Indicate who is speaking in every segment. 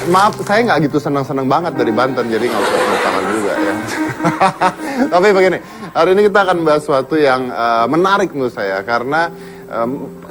Speaker 1: Maaf, saya nggak gitu senang-senang banget dari Banten, jadi nggak usah tepuk tangan juga ya. Tapi begini, hari ini kita akan bahas sesuatu yang menarik menurut saya, karena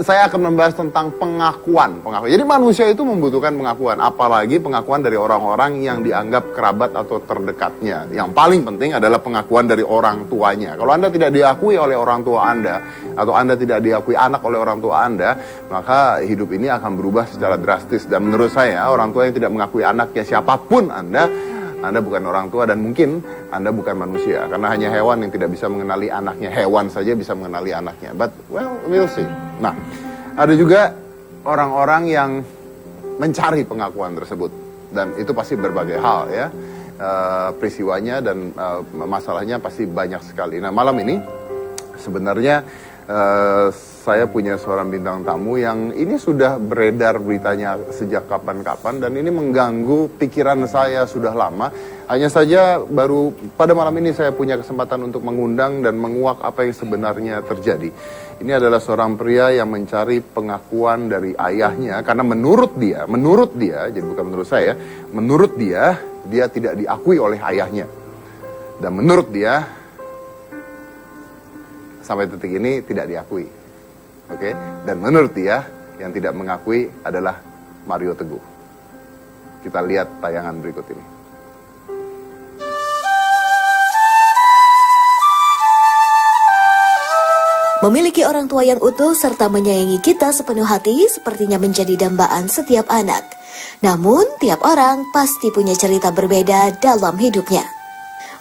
Speaker 1: saya akan membahas tentang pengakuan. Jadi manusia itu membutuhkan pengakuan, apalagi pengakuan dari orang-orang yang dianggap kerabat atau terdekatnya. Yang paling penting adalah pengakuan dari orang tuanya. Kalau Anda tidak diakui oleh orang tua Anda, atau Anda tidak diakui anak oleh orang tua Anda, maka hidup ini akan berubah secara drastis. Dan menurut saya, orang tua yang tidak mengakui anaknya, siapapun Anda bukan orang tua, dan mungkin Anda bukan manusia. Karena hanya hewan yang tidak bisa mengenali anaknya. Hewan saja bisa mengenali anaknya. But, well, we'll see. Nah, ada juga orang-orang yang mencari pengakuan tersebut. Dan itu pasti berbagai hal ya. Peristiwanya dan masalahnya pasti banyak sekali. Nah, malam ini sebenarnya saya punya seorang bintang tamu yang ini sudah beredar beritanya sejak kapan-kapan, dan ini mengganggu pikiran saya sudah lama. Hanya saja baru pada malam ini saya punya kesempatan untuk mengundang dan menguak apa yang sebenarnya terjadi. Ini adalah seorang pria yang mencari pengakuan dari ayahnya, karena menurut dia, jadi bukan menurut saya, menurut dia tidak diakui oleh ayahnya. Dan menurut dia, sampai detik ini tidak diakui. Oke? Dan menurut dia, yang tidak mengakui adalah Mario Teguh. Kita lihat tayangan berikut ini.
Speaker 2: Memiliki orang tua yang utuh serta menyayangi kita sepenuh hati sepertinya menjadi dambaan setiap anak. Namun, tiap orang pasti punya cerita berbeda dalam hidupnya.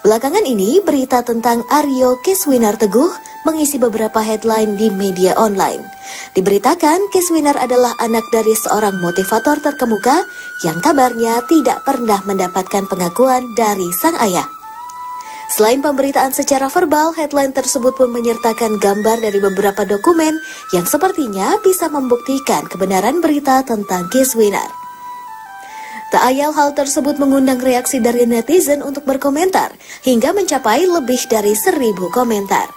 Speaker 2: Belakangan ini, berita tentang Aryo Keswinar Teguh mengisi beberapa headline di media online. Diberitakan, Keswinar adalah anak dari seorang motivator terkemuka yang kabarnya tidak pernah mendapatkan pengakuan dari sang ayah. Selain pemberitaan secara verbal, headline tersebut pun menyertakan gambar dari beberapa dokumen yang sepertinya bisa membuktikan kebenaran berita tentang Keswinar. Tak ayal hal tersebut mengundang reaksi dari netizen untuk berkomentar, hingga mencapai lebih dari 1.000 komentar.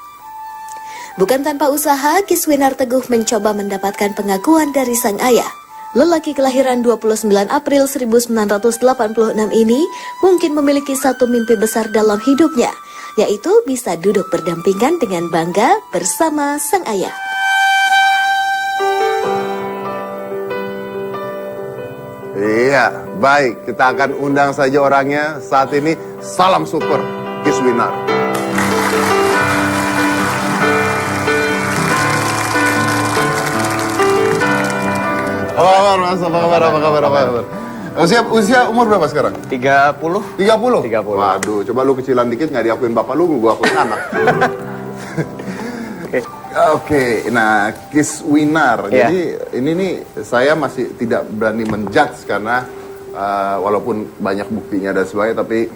Speaker 2: Bukan tanpa usaha, Keswinar Teguh mencoba mendapatkan pengakuan dari sang ayah. Lelaki kelahiran 29 April 1986 ini mungkin memiliki satu mimpi besar dalam hidupnya, yaitu bisa duduk berdampingan dengan bangga bersama sang ayah.
Speaker 1: Iya, baik. Kita akan undang saja orangnya saat ini. Salam super, Keswinar. Apa kabar? Usia umur berapa sekarang?
Speaker 3: 30.
Speaker 1: 30? Waduh, coba lu kecilan dikit nggak diakuin bapak lu, gua akuin anak. Oke, nah Keswinar.
Speaker 3: Yeah.
Speaker 1: Jadi ini nih saya masih tidak berani menjudge karena walaupun banyak buktinya dan sebagainya, tapi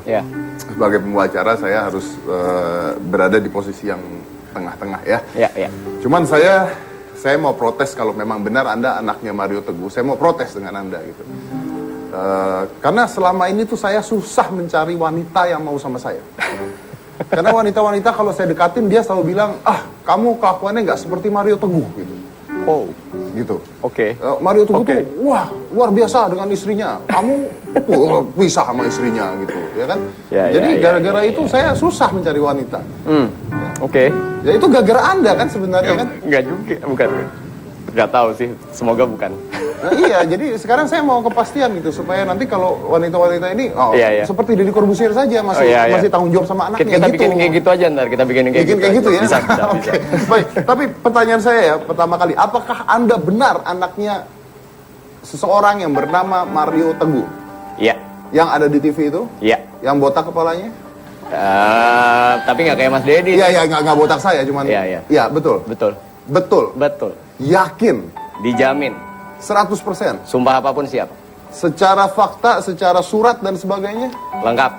Speaker 1: sebagai pembawa acara saya harus berada di posisi yang tengah-tengah ya. Cuman saya mau protes kalau memang benar Anda anaknya Mario Teguh. Saya mau protes dengan Anda gitu. Karena selama ini tuh saya susah mencari wanita yang mau sama saya. Karena wanita-wanita kalau saya dekatin, dia selalu bilang, kamu kelakuannya nggak seperti Mario Teguh gitu.
Speaker 3: Oh,
Speaker 1: gitu.
Speaker 3: Oke.
Speaker 1: Mario Teguh tuh, wah, luar biasa dengan istrinya. Kamu pisah sama istrinya gitu, ya kan? Jadi gara-gara itu saya susah mencari wanita.
Speaker 3: Oke.
Speaker 1: Ya itu gara-gara Anda kan sebenarnya kan?
Speaker 3: Enggak juga, bukan. Enggak tahu sih, semoga bukan.
Speaker 1: Nah, iya, jadi sekarang saya mau kepastian gitu supaya nanti kalau wanita-wanita ini seperti Deddy Corbuzier saja masih tanggung jawab sama anaknya.
Speaker 3: Kita bikin kayak gitu aja ntar, kita bikin kayak
Speaker 1: gitu ya.
Speaker 3: Bisa.
Speaker 1: Baik, tapi pertanyaan saya ya pertama kali, apakah Anda benar anaknya seseorang yang bernama Mario Teguh?
Speaker 3: Iya.
Speaker 1: Yang ada di TV itu?
Speaker 3: Iya.
Speaker 1: Yang botak kepalanya?
Speaker 3: Tapi nggak kayak Mas Deddy.
Speaker 1: Iya, nggak botak saya, cuman. Iya, betul. Yakin?
Speaker 3: Dijamin.
Speaker 1: 100%.
Speaker 3: Sumpah apapun siap.
Speaker 1: Secara fakta, secara surat dan sebagainya? Lengkap?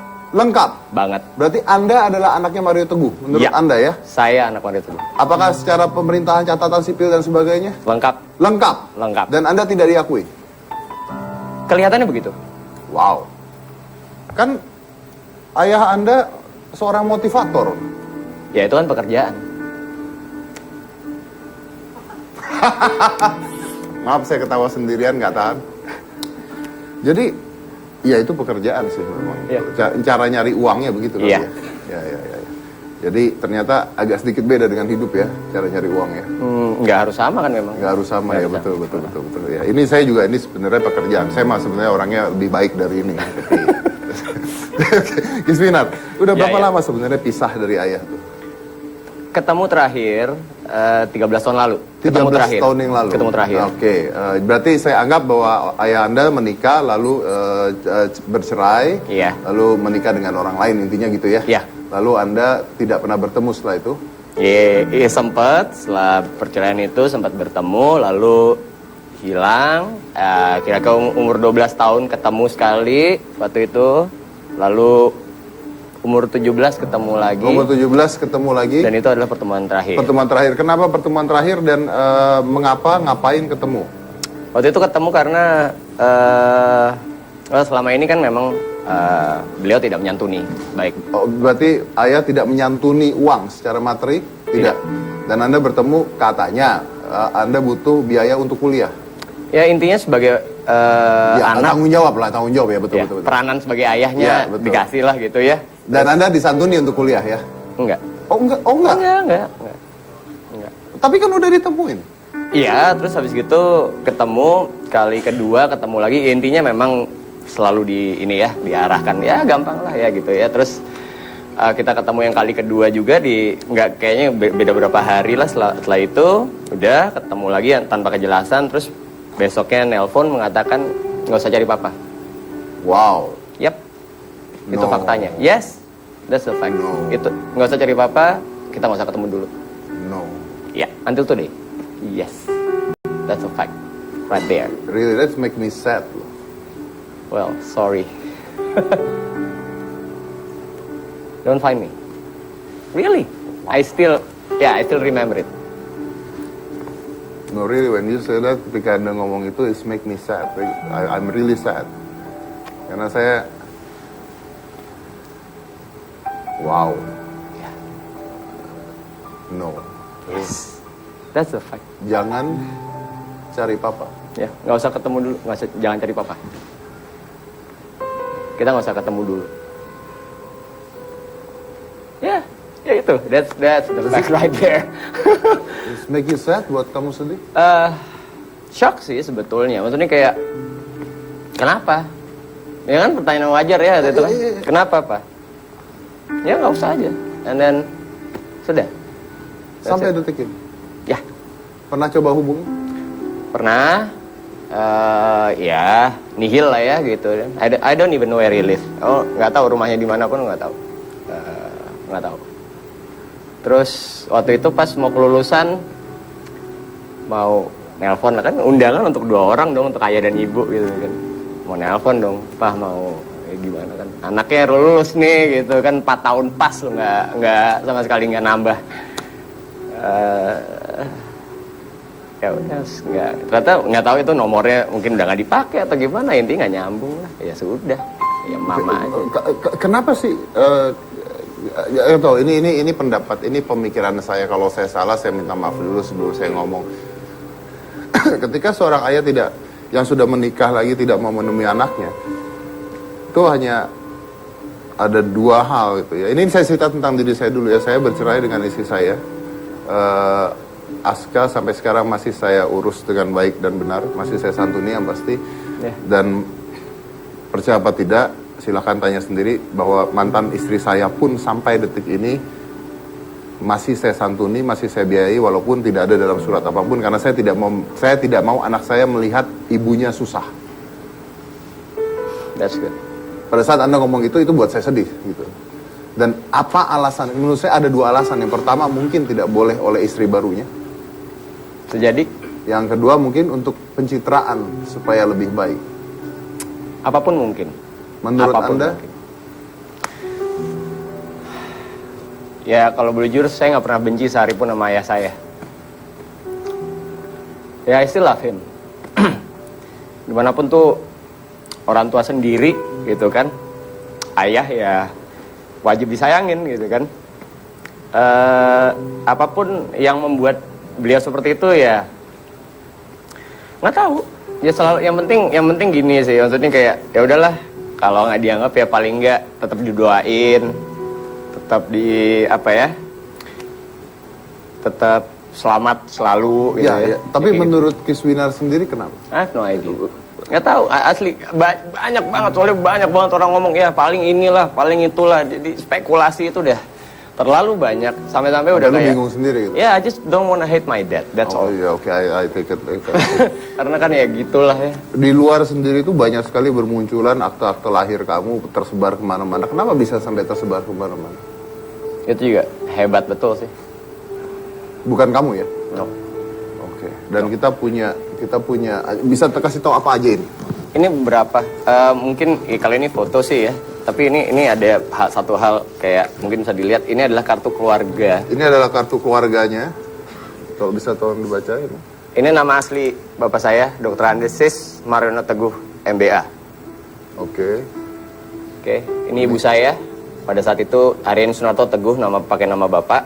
Speaker 3: Banget.
Speaker 1: Berarti Anda adalah anaknya Mario Teguh, menurut Anda ya?
Speaker 3: Saya anak Mario Teguh.
Speaker 1: Apakah secara pemerintahan, catatan sipil dan sebagainya? Lengkap. Dan Anda tidak diakui?
Speaker 3: Kelihatannya begitu.
Speaker 1: Wow. Kan ayah Anda seorang motivator.
Speaker 3: Ya itu kan pekerjaan.
Speaker 1: Maaf saya ketawa sendirian, nggak tahan. Jadi, ya itu pekerjaan sih memang.
Speaker 3: Iya.
Speaker 1: Cara nyari uangnya begitu kan
Speaker 3: Iya.
Speaker 1: ya. Ya. Jadi ternyata agak sedikit beda dengan hidup ya, cara nyari uangnya.
Speaker 3: Nggak harus sama kan memang.
Speaker 1: Nggak harus sama
Speaker 3: Nggak
Speaker 1: ya,
Speaker 3: harus
Speaker 1: betul. Ya, ini saya juga, ini sebenarnya pekerjaan. Saya mah sebenarnya orangnya lebih baik dari ini. Kisminar, udah
Speaker 3: Ya,
Speaker 1: berapa
Speaker 3: ya.
Speaker 1: lama sebenarnya pisah dari ayah tuh?
Speaker 3: Ketemu terakhir 13 tahun lalu.
Speaker 1: 13 tahun yang lalu.
Speaker 3: Ketemu terakhir.
Speaker 1: Oke, berarti saya anggap bahwa ayah Anda menikah lalu bercerai,
Speaker 3: Iya.
Speaker 1: lalu menikah dengan orang lain, intinya gitu ya?
Speaker 3: Iya.
Speaker 1: Lalu Anda tidak pernah bertemu setelah itu?
Speaker 3: Iya sempat setelah perceraian itu sempat bertemu lalu hilang. Kira-kira umur 12 tahun ketemu sekali waktu itu. Lalu umur 17 ketemu lagi.
Speaker 1: Umur 17 ketemu lagi.
Speaker 3: Dan itu adalah pertemuan terakhir.
Speaker 1: Pertemuan terakhir. Kenapa pertemuan terakhir dan ngapain ketemu?
Speaker 3: Waktu itu ketemu karena selama ini kan memang beliau tidak menyantuni baik.
Speaker 1: Oh, berarti ayah tidak menyantuni uang secara materi? Tidak. Dan Anda bertemu katanya Anda butuh biaya untuk kuliah.
Speaker 3: Ya intinya sebagai
Speaker 1: Ya,
Speaker 3: anak,
Speaker 1: tanggung jawab ya, betul,
Speaker 3: ya,
Speaker 1: betul.
Speaker 3: peranan sebagai ayahnya
Speaker 1: Ya, betul.
Speaker 3: dikasih lah gitu ya.
Speaker 1: Dan Anda disantuni untuk kuliah ya?
Speaker 3: Enggak.
Speaker 1: Oh enggak.
Speaker 3: Enggak.
Speaker 1: Tapi kan udah ditemuin.
Speaker 3: Iya, terus habis gitu ketemu kali kedua ketemu lagi. Intinya memang selalu diarahkan ya gampang lah ya gitu ya. Terus kita ketemu yang kali kedua juga nggak kayaknya beda berapa hari lah setelah itu udah ketemu lagi tanpa kejelasan. Terus besoknya nelpon mengatakan nggak usah cari papa.
Speaker 1: Wow.
Speaker 3: Yap, itu
Speaker 1: No.
Speaker 3: faktanya. Yes, that's the fact.
Speaker 1: No.
Speaker 3: Itu nggak usah cari papa, kita nggak usah ketemu dulu.
Speaker 1: No.
Speaker 3: Ya, until today. Yes, that's a fact, right there.
Speaker 1: Really, that's make me sad.
Speaker 3: Well, sorry. Don't find me. Really? I still remember it.
Speaker 1: No, really, when you say that, ketika Anda ngomong itu, it's make me sad. I'm really sad. Karena saya, wow. No.
Speaker 3: Yes, that's a fact.
Speaker 1: Jangan cari papa.
Speaker 3: Ya, nggak usah ketemu dulu, jangan cari papa. Kita nggak usah ketemu dulu. Ya, ya itu. That's the fact right there.
Speaker 1: It's make you sad buat kamu sedih?
Speaker 3: Shock sih sebetulnya. Maksudnya kayak kenapa? Ya kan pertanyaan wajar ya itu kan.
Speaker 1: Iya.
Speaker 3: Kenapa, Pak? Ya nggak usah aja. And then sudah. That's
Speaker 1: Sampai
Speaker 3: it.
Speaker 1: detik ini.
Speaker 3: Ya,
Speaker 1: Pernah coba hubungi?
Speaker 3: pernah. Ya nihil lah ya gitu. I don't even know where he live. Oh nggak tahu rumahnya di mana pun nggak tahu. Nggak tahu. Terus waktu itu pas mau kelulusan mau nelpon lah kan undangan untuk 2 orang dong untuk ayah dan ibu gitu kan. Mau nelpon dong, Pak mau gimana kan. Anaknya lulus nih gitu kan 4 tahun pas loh nggak sama sekali nggak nambah. Ya udah ternyata nggak tahu itu nomornya mungkin udah nggak dipakai atau gimana intinya nggak nyambung lah ya sudah ya mama aja.
Speaker 1: Kenapa sih? Ini pendapat, ini pemikiran saya. Kalau saya salah, saya minta maaf dulu sebelum saya ngomong. Ketika seorang ayah yang sudah menikah lagi tidak mau menemui anaknya, itu hanya ada 2 hal gitu ya. Ini saya cerita tentang diri saya dulu ya. Saya bercerai dengan istri saya. Aska sampai sekarang masih saya urus dengan baik dan benar, masih saya santuni yang pasti.
Speaker 3: Yeah.
Speaker 1: Dan percaya apa tidak, silahkan tanya sendiri bahwa mantan istri saya pun sampai detik ini masih saya santuni, masih saya biayai walaupun tidak ada dalam surat apapun karena saya tidak mau anak saya melihat ibunya susah.
Speaker 3: That's good.
Speaker 1: Pada saat Anda ngomong itu buat saya sedih gitu. Dan apa alasan? Menurut saya ada 2 alasan. Yang pertama mungkin tidak boleh oleh istri barunya.
Speaker 3: Sejadi
Speaker 1: Yang kedua mungkin untuk pencitraan supaya lebih baik.
Speaker 3: apapun mungkin.
Speaker 1: Menurut
Speaker 3: Apapun
Speaker 1: Anda?
Speaker 3: mungkin. Ya kalau boleh jujur saya nggak pernah benci sehari pun sama ayah saya. Ya I still love him. Dimanapun tuh orang tua sendiri gitu kan. Ayah ya wajib disayangin gitu kan. Apapun yang membuat beliau seperti itu ya nggak tahu. Ya selalu yang penting gini sih, maksudnya kayak ya udahlah, kalau nggak dianggap ya paling nggak tetap didoain, tetap tetap selamat selalu gitu
Speaker 1: Ya, ya. Tapi
Speaker 3: Kayak
Speaker 1: menurut Kiswinar sendiri kenapa?
Speaker 3: gitu. I have no idea. Nggak tahu, asli banyak banget, soalnya banyak banget orang ngomong ya paling inilah, paling itulah, jadi spekulasi itu udah terlalu banyak sampai-sampai udah
Speaker 1: Lu
Speaker 3: kayak
Speaker 1: bingung sendiri gitu.
Speaker 3: ya I just don't wanna hate my dad, that's
Speaker 1: Oh
Speaker 3: all.
Speaker 1: iya, oke, I take it.
Speaker 3: Karena kan ya gitulah ya.
Speaker 1: Di luar sendiri itu banyak sekali bermunculan akte-akte lahir kamu tersebar kemana-mana. Kenapa bisa sampai tersebar kemana-mana?
Speaker 3: Itu juga hebat betul sih.
Speaker 1: Bukan kamu ya?
Speaker 3: No.
Speaker 1: Oke. Dan kita punya bisa kasih tahu apa aja ini?
Speaker 3: Ini beberapa, mungkin kali ini foto sih ya. Tapi ini ada satu hal kayak mungkin bisa dilihat. Ini adalah kartu keluarga.
Speaker 1: Ini adalah kartu keluarganya. Kalau bisa tolong dibacain.
Speaker 3: Ini nama asli bapak saya, Dr. Andesis Mariono Teguh, MBA.
Speaker 1: Oke.
Speaker 3: Oke, ini ibu saya. Pada saat itu Aryani Sunarto Teguh, pakai nama bapak.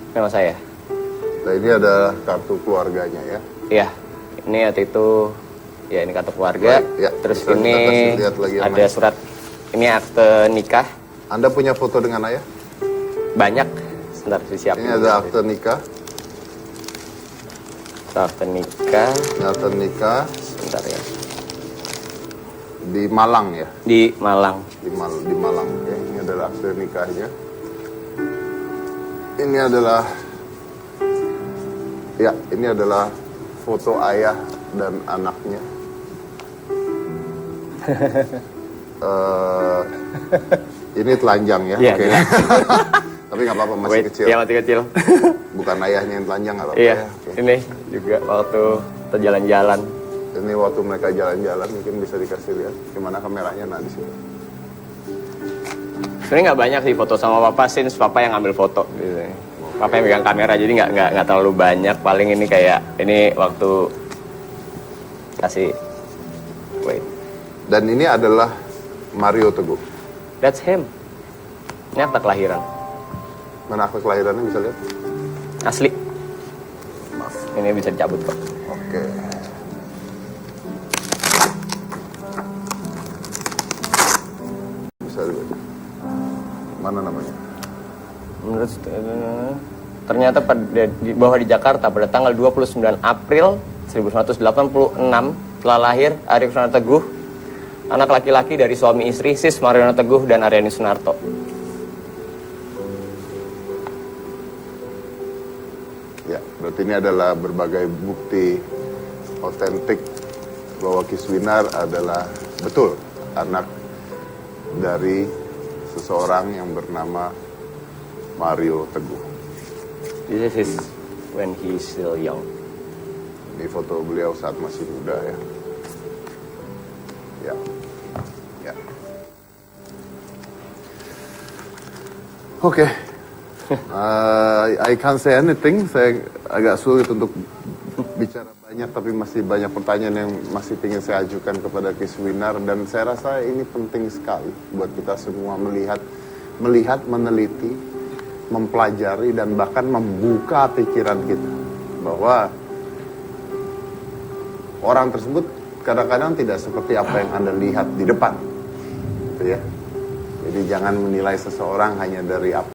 Speaker 3: Nama saya.
Speaker 1: Nah, ini adalah kartu keluarganya ya.
Speaker 3: Iya, ini waktu itu ya ini kartu keluarga.
Speaker 1: Baik, ya,
Speaker 3: Terus
Speaker 1: bisa
Speaker 3: ini
Speaker 1: kita kasih lihat lagi yang
Speaker 3: ada
Speaker 1: lain.
Speaker 3: surat. Ini akte nikah.
Speaker 1: Anda punya foto dengan ayah?
Speaker 3: Banyak. Sebentar disiapin.
Speaker 1: Ini ada akte nikah.
Speaker 3: Akte nikah.
Speaker 1: Ini akte nikah
Speaker 3: Sebentar ya.
Speaker 1: di Malang ya.
Speaker 3: Di Malang.
Speaker 1: Di Malang. Oke. Ini adalah akte nikahnya. Ini adalah foto ayah dan anaknya. Ini telanjang ya.
Speaker 3: Iya,
Speaker 1: Oke.
Speaker 3: iya.
Speaker 1: Tapi nggak apa-apa, masih
Speaker 3: Wait,
Speaker 1: kecil.
Speaker 3: Iya, masih kecil.
Speaker 1: Bukan ayahnya yang telanjang, nggak apa-apa
Speaker 3: Iya,
Speaker 1: ya. Oke.
Speaker 3: ini juga waktu kita jalan-jalan.
Speaker 1: Ini waktu mereka jalan-jalan, mungkin bisa dikasih lihat gimana kameranya. Nah, di situ.
Speaker 3: Sebenarnya nggak banyak sih foto sama papa, since papa yang ngambil foto. Gitu. Papa yang pegang kamera, jadi nggak terlalu banyak. Paling ini kayak ini waktu kasih. Wait,
Speaker 1: Dan ini adalah Mario Teguh.
Speaker 3: that's him. Ini akta kelahiran,
Speaker 1: Mana akte kelahirannya bisa lihat?
Speaker 3: asli. Ini bisa dicabut kok.
Speaker 1: Oke. Bisa lihat. Mana namanya?
Speaker 3: Menurut ternyata bahwa di Jakarta pada tanggal 29 April 1986 telah lahir Arief Sunarto Teguh, anak laki-laki dari suami istri Sis Mariono Teguh dan Aryani Sunarto.
Speaker 1: Ya, berarti ini adalah berbagai bukti otentik bahwa Kiswinar adalah betul anak dari seseorang yang bernama Mario Teguh.
Speaker 3: This is when he's still young.
Speaker 1: Ini foto beliau saat masih muda ya. Ya. Ya. Oke. I can't say anything. Saya agak sulit untuk bicara banyak, tapi masih banyak pertanyaan yang masih ingin saya ajukan kepada Kiswinar, dan saya rasa ini penting sekali buat kita semua melihat, meneliti, mempelajari, dan bahkan membuka pikiran kita bahwa orang tersebut kadang-kadang tidak seperti apa yang Anda lihat di depan, gitu ya. Jadi jangan menilai seseorang hanya dari apa